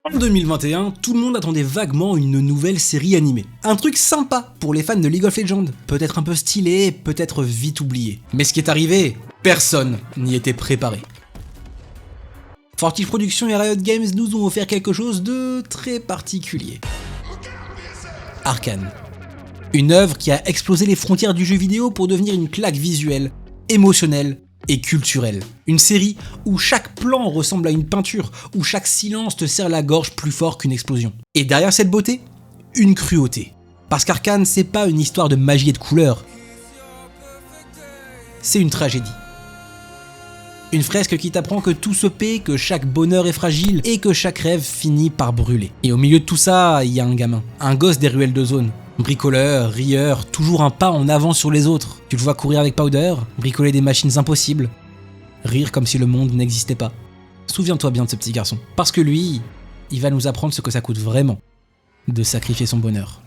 En 2021, tout le monde attendait vaguement une nouvelle série animée. Un truc sympa pour les fans de League of Legends. Peut-être un peu stylé, peut-être vite oublié. Mais ce qui est arrivé, personne n'y était préparé. Fortiche Productions et Riot Games nous ont offert quelque chose de très particulier. Arcane. Une œuvre qui a explosé les frontières du jeu vidéo pour devenir une claque visuelle, émotionnelle et culturelle. Une série où chaque plan ressemble à une peinture, où chaque silence te serre la gorge plus fort qu'une explosion. Et derrière cette beauté, une cruauté. Parce qu'Arcane, c'est pas une histoire de magie et de couleurs. C'est une tragédie. Une fresque qui t'apprend que tout se paie, que chaque bonheur est fragile et que chaque rêve finit par brûler. Et au milieu de tout ça, il y a un gamin. Un gosse des ruelles de zone. Bricoleur, rieur, toujours un pas en avant sur les autres. Tu le vois courir avec Powder, bricoler des machines impossibles, rire comme si le monde n'existait pas. Souviens-toi bien de ce petit garçon. Parce que lui, il va nous apprendre ce que ça coûte vraiment de sacrifier son bonheur.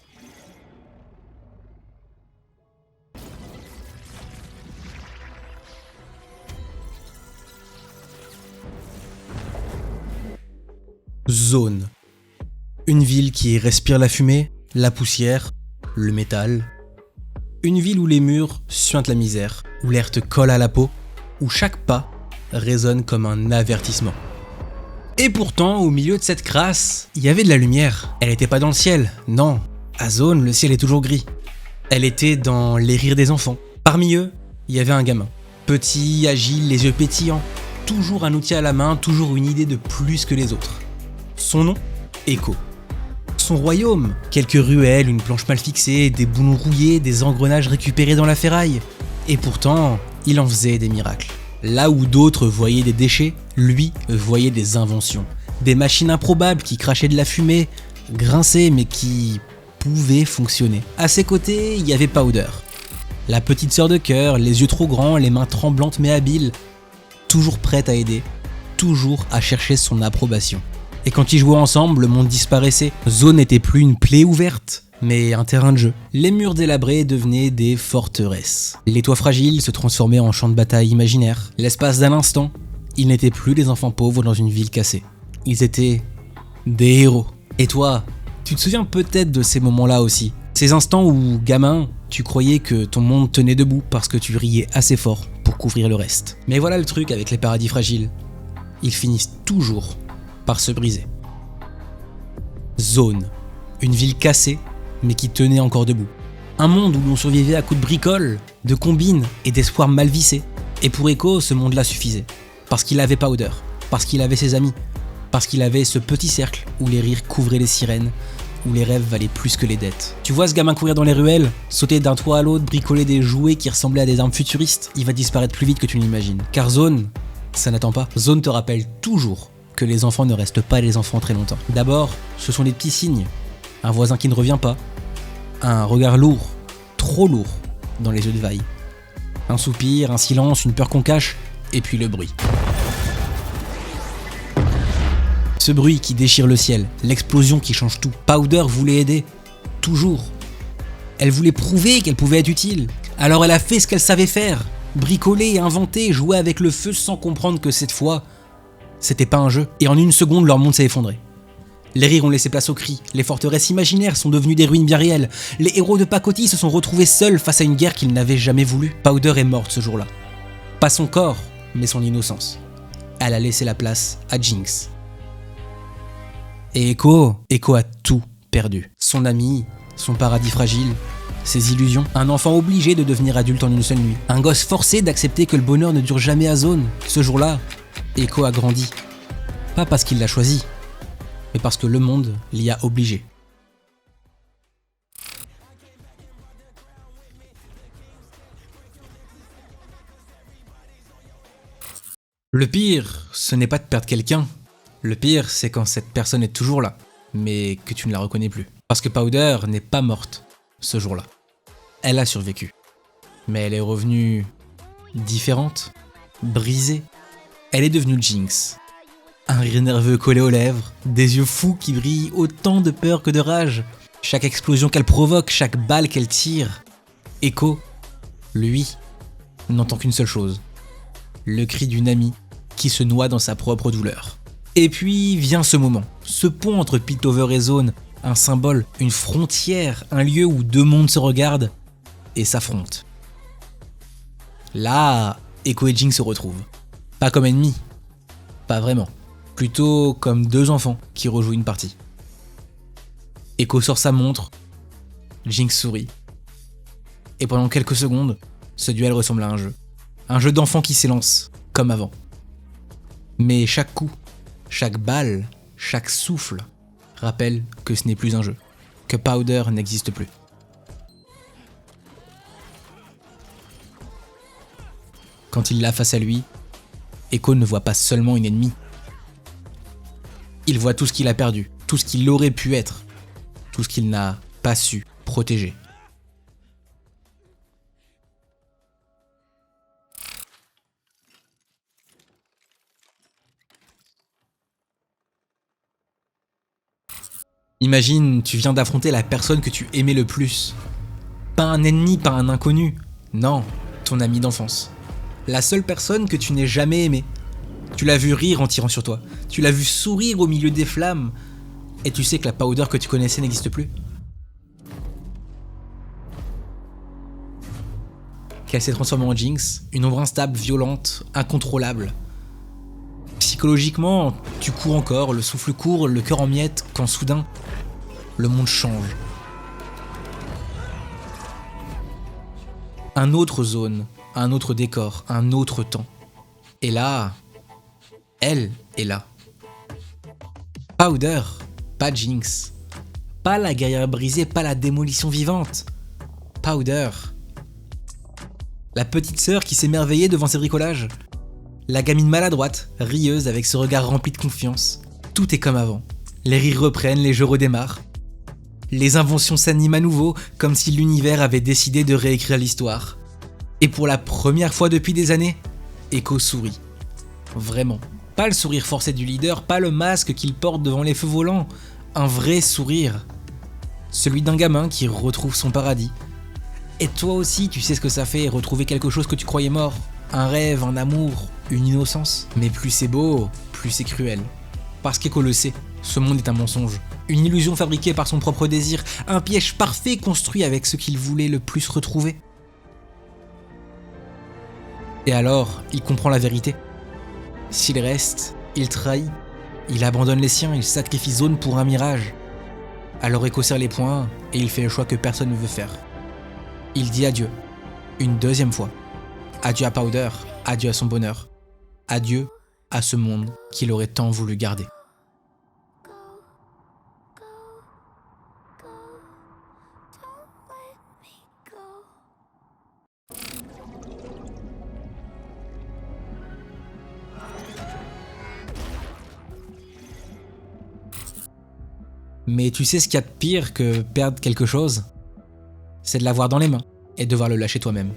Zone. Une ville qui respire la fumée, la poussière, le métal. Une ville où les murs suintent la misère, où l'air te colle à la peau, où chaque pas résonne comme un avertissement. Et pourtant, au milieu de cette crasse, il y avait de la lumière. Elle était pas dans le ciel, non. À Zone, le ciel est toujours gris. Elle était dans les rires des enfants. Parmi eux, il y avait un gamin. Petit, agile, les yeux pétillants. Toujours un outil à la main, toujours une idée de plus que les autres. Son nom, Echo. Son royaume, quelques ruelles, une planche mal fixée, des boulons rouillés, des engrenages récupérés dans la ferraille. Et pourtant, il en faisait des miracles. Là où d'autres voyaient des déchets, lui voyait des inventions. Des machines improbables qui crachaient de la fumée, grinçaient mais qui pouvaient fonctionner. À ses côtés, il y avait Powder. La petite sœur de cœur, les yeux trop grands, les mains tremblantes mais habiles, toujours prête à aider, toujours à chercher son approbation. Et quand ils jouaient ensemble, le monde disparaissait. Zone n'était plus une plaie ouverte, mais un terrain de jeu. Les murs délabrés devenaient des forteresses. Les toits fragiles se transformaient en champs de bataille imaginaires. L'espace d'un instant, ils n'étaient plus des enfants pauvres dans une ville cassée. Ils étaient des héros. Et toi, tu te souviens peut-être de ces moments-là aussi. Ces instants où, gamin, tu croyais que ton monde tenait debout parce que tu riais assez fort pour couvrir le reste. Mais voilà le truc avec les paradis fragiles. Ils finissent toujours par se briser. Zone. Une ville cassée, mais qui tenait encore debout. Un monde où l'on survivait à coups de bricoles, de combines et d'espoirs mal vissés. Et pour Echo, ce monde-là suffisait. Parce qu'il avait Powder, parce qu'il avait ses amis, parce qu'il avait ce petit cercle où les rires couvraient les sirènes, où les rêves valaient plus que les dettes. Tu vois ce gamin courir dans les ruelles, sauter d'un toit à l'autre, bricoler des jouets qui ressemblaient à des armes futuristes, il va disparaître plus vite que tu n'imagines. Car Zone, ça n'attend pas. Zone te rappelle toujours que les enfants ne restent pas les enfants très longtemps. D'abord, ce sont des petits signes. Un voisin qui ne revient pas. Un regard lourd, trop lourd, dans les yeux de Vaille. Un soupir, un silence, une peur qu'on cache, et puis le bruit. Ce bruit qui déchire le ciel, l'explosion qui change tout. Powder voulait aider, toujours. Elle voulait prouver qu'elle pouvait être utile. Alors elle a fait ce qu'elle savait faire. Bricoler, inventer, jouer avec le feu sans comprendre que cette fois, c'était pas un jeu. Et en une seconde, leur monde s'est effondré. Les rires ont laissé place aux cris, les forteresses imaginaires sont devenues des ruines bien réelles, les héros de pacotille se sont retrouvés seuls face à une guerre qu'ils n'avaient jamais voulu. Powder est morte ce jour-là. Pas son corps, mais son innocence. Elle a laissé la place à Jinx. Et Echo a tout perdu. Son ami, son paradis fragile, ses illusions. Un enfant obligé de devenir adulte en une seule nuit. Un gosse forcé d'accepter que le bonheur ne dure jamais à Zone. Ce jour-là, Echo a grandi. Pas parce qu'il l'a choisi, mais parce que le monde l'y a obligé. Le pire, ce n'est pas de perdre quelqu'un. Le pire, c'est quand cette personne est toujours là, mais que tu ne la reconnais plus. Parce que Powder n'est pas morte ce jour-là. Elle a survécu. Mais elle est revenue différente, brisée. Elle est devenue Jinx. Un rire nerveux collé aux lèvres, des yeux fous qui brillent autant de peur que de rage. Chaque explosion qu'elle provoque, chaque balle qu'elle tire. Echo, lui, n'entend qu'une seule chose. Le cri d'une amie qui se noie dans sa propre douleur. Et puis vient ce moment, ce pont entre Piltover et Zone, un symbole, une frontière, un lieu où deux mondes se regardent et s'affrontent. Là, Echo et Jinx se retrouvent. Pas comme ennemis, pas vraiment. Plutôt comme deux enfants qui rejouent une partie. Echo sort sa montre, Jinx sourit. Et pendant quelques secondes, ce duel ressemble à un jeu. Un jeu d'enfant qui s'élance, comme avant. Mais chaque coup, chaque balle, chaque souffle rappelle que ce n'est plus un jeu, que Powder n'existe plus. Quand il l'a face à lui, Echo ne voit pas seulement une ennemie. Il voit tout ce qu'il a perdu, tout ce qu'il aurait pu être, tout ce qu'il n'a pas su protéger. Imagine, tu viens d'affronter la personne que tu aimais le plus. Pas un ennemi, pas un inconnu. Non, ton ami d'enfance. La seule personne que tu n'aies jamais aimée. Tu l'as vu rire en tirant sur toi. Tu l'as vu sourire au milieu des flammes. Et tu sais que la Powder que tu connaissais n'existe plus. Qu'elle s'est transformée en Jinx, une ombre instable, violente, incontrôlable. Psychologiquement, tu cours encore, le souffle court, le cœur en miettes, quand soudain, le monde change. Un autre zone, un autre décor, un autre temps. Et là, elle est là. Powder, pas Jinx. Pas la guerrière brisée, pas la démolition vivante. Powder. La petite sœur qui s'émerveillait devant ses bricolages. La gamine maladroite, rieuse avec ce regard rempli de confiance. Tout est comme avant. Les rires reprennent, les jeux redémarrent. Les inventions s'animent à nouveau, comme si l'univers avait décidé de réécrire l'histoire. Et pour la première fois depuis des années, Echo sourit. Vraiment. Pas le sourire forcé du leader, pas le masque qu'il porte devant les feux volants. Un vrai sourire. Celui d'un gamin qui retrouve son paradis. Et toi aussi, tu sais ce que ça fait, retrouver quelque chose que tu croyais mort. Un rêve, un amour, une innocence. Mais plus c'est beau, plus c'est cruel. Parce qu'Echo le sait, ce monde est un mensonge. Une illusion fabriquée par son propre désir. Un piège parfait construit avec ce qu'il voulait le plus retrouver. Et alors, il comprend la vérité. S'il reste, il trahit. Il abandonne les siens, il sacrifie Zone pour un mirage. Alors Echo serre les poings et il fait le choix que personne ne veut faire. Il dit adieu, une deuxième fois. Adieu à Powder, adieu à son bonheur. Adieu à ce monde qu'il aurait tant voulu garder. Mais tu sais ce qu'il y a de pire que perdre quelque chose ? C'est de l'avoir dans les mains et devoir le lâcher toi-même.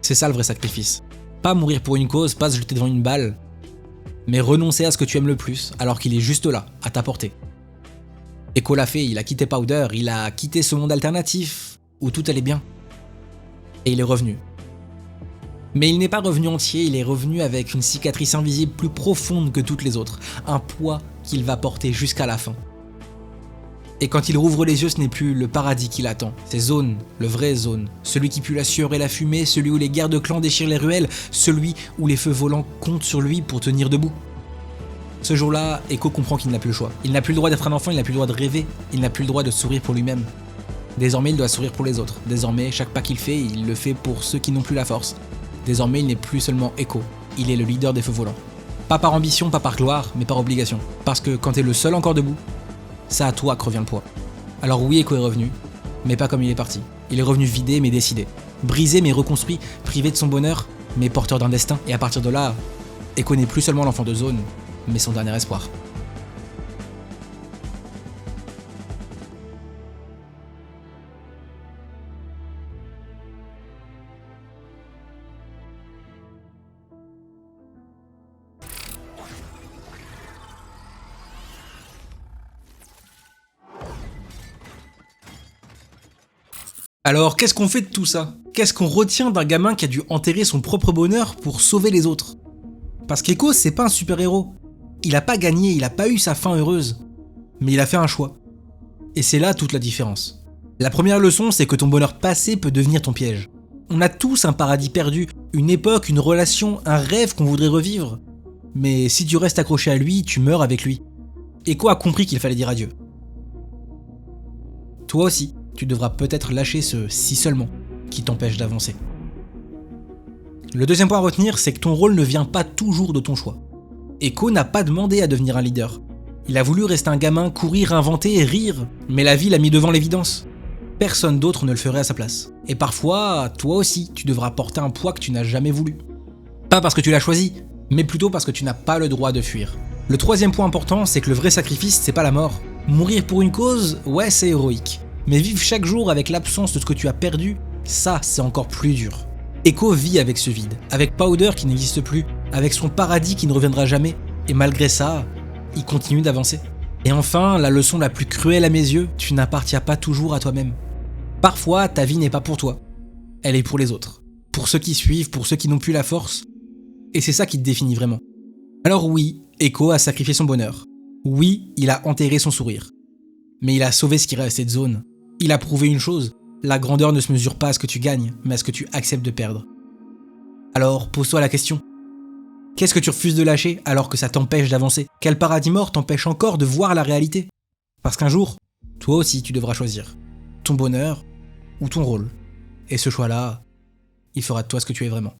C'est ça le vrai sacrifice. Pas mourir pour une cause, pas se jeter devant une balle, mais renoncer à ce que tu aimes le plus alors qu'il est juste là, à ta portée. Echo l'a fait, il a quitté Powder, il a quitté ce monde alternatif où tout allait bien. Et il est revenu. Mais il n'est pas revenu entier, il est revenu avec une cicatrice invisible plus profonde que toutes les autres, un poids qu'il va porter jusqu'à la fin. Et quand il rouvre les yeux, ce n'est plus le paradis qui l'attend, c'est Zone, le vrai Zone, celui qui pue la sueur et la fumée, celui où les guerres de clans déchirent les ruelles, celui où les feux volants comptent sur lui pour tenir debout. Ce jour-là, Echo comprend qu'il n'a plus le choix. Il n'a plus le droit d'être un enfant, il n'a plus le droit de rêver, il n'a plus le droit de sourire pour lui-même. Désormais, il doit sourire pour les autres. Désormais, chaque pas qu'il fait, il le fait pour ceux qui n'ont plus la force. Désormais, il n'est plus seulement Echo, il est le leader des feux volants. Pas par ambition, pas par gloire, mais par obligation. Parce que quand t'es le seul encore debout, c'est à toi que revient le poids. Alors oui, Echo est revenu, mais pas comme il est parti. Il est revenu vidé mais décidé. Brisé mais reconstruit, privé de son bonheur, mais porteur d'un destin. Et à partir de là, Echo n'est plus seulement l'enfant de Zone, mais son dernier espoir. Alors, qu'est-ce qu'on fait de tout ça ? Qu'est-ce qu'on retient d'un gamin qui a dû enterrer son propre bonheur pour sauver les autres ? Parce qu'Echo, c'est pas un super-héros. Il a pas gagné, il a pas eu sa fin heureuse. Mais il a fait un choix. Et c'est là toute la différence. La première leçon, c'est que ton bonheur passé peut devenir ton piège. On a tous un paradis perdu, une époque, une relation, un rêve qu'on voudrait revivre. Mais si tu restes accroché à lui, tu meurs avec lui. Echo a compris qu'il fallait dire adieu. Toi aussi, tu devras peut-être lâcher ce « si seulement » qui t'empêche d'avancer. Le deuxième point à retenir, c'est que ton rôle ne vient pas toujours de ton choix. Echo n'a pas demandé à devenir un leader. Il a voulu rester un gamin, courir, inventer et rire, mais la vie l'a mis devant l'évidence. Personne d'autre ne le ferait à sa place. Et parfois, toi aussi, tu devras porter un poids que tu n'as jamais voulu. Pas parce que tu l'as choisi, mais plutôt parce que tu n'as pas le droit de fuir. Le troisième point important, c'est que le vrai sacrifice, c'est pas la mort. Mourir pour une cause, ouais, c'est héroïque. Mais vivre chaque jour avec l'absence de ce que tu as perdu, ça, c'est encore plus dur. Echo vit avec ce vide, avec Powder qui n'existe plus, avec son paradis qui ne reviendra jamais, et malgré ça, il continue d'avancer. Et enfin, la leçon la plus cruelle à mes yeux, tu n'appartiens pas toujours à toi-même. Parfois, ta vie n'est pas pour toi, elle est pour les autres. Pour ceux qui suivent, pour ceux qui n'ont plus la force. Et c'est ça qui te définit vraiment. Alors oui, Echo a sacrifié son bonheur. Oui, il a enterré son sourire. Mais il a sauvé ce qui restait de Zone. Il a prouvé une chose, la grandeur ne se mesure pas à ce que tu gagnes, mais à ce que tu acceptes de perdre. Alors, pose-toi la question. Qu'est-ce que tu refuses de lâcher alors que ça t'empêche d'avancer? Quel paradis mort t'empêche encore de voir la réalité? Parce qu'un jour, toi aussi tu devras choisir. Ton bonheur ou ton rôle. Et ce choix-là, il fera de toi ce que tu es vraiment.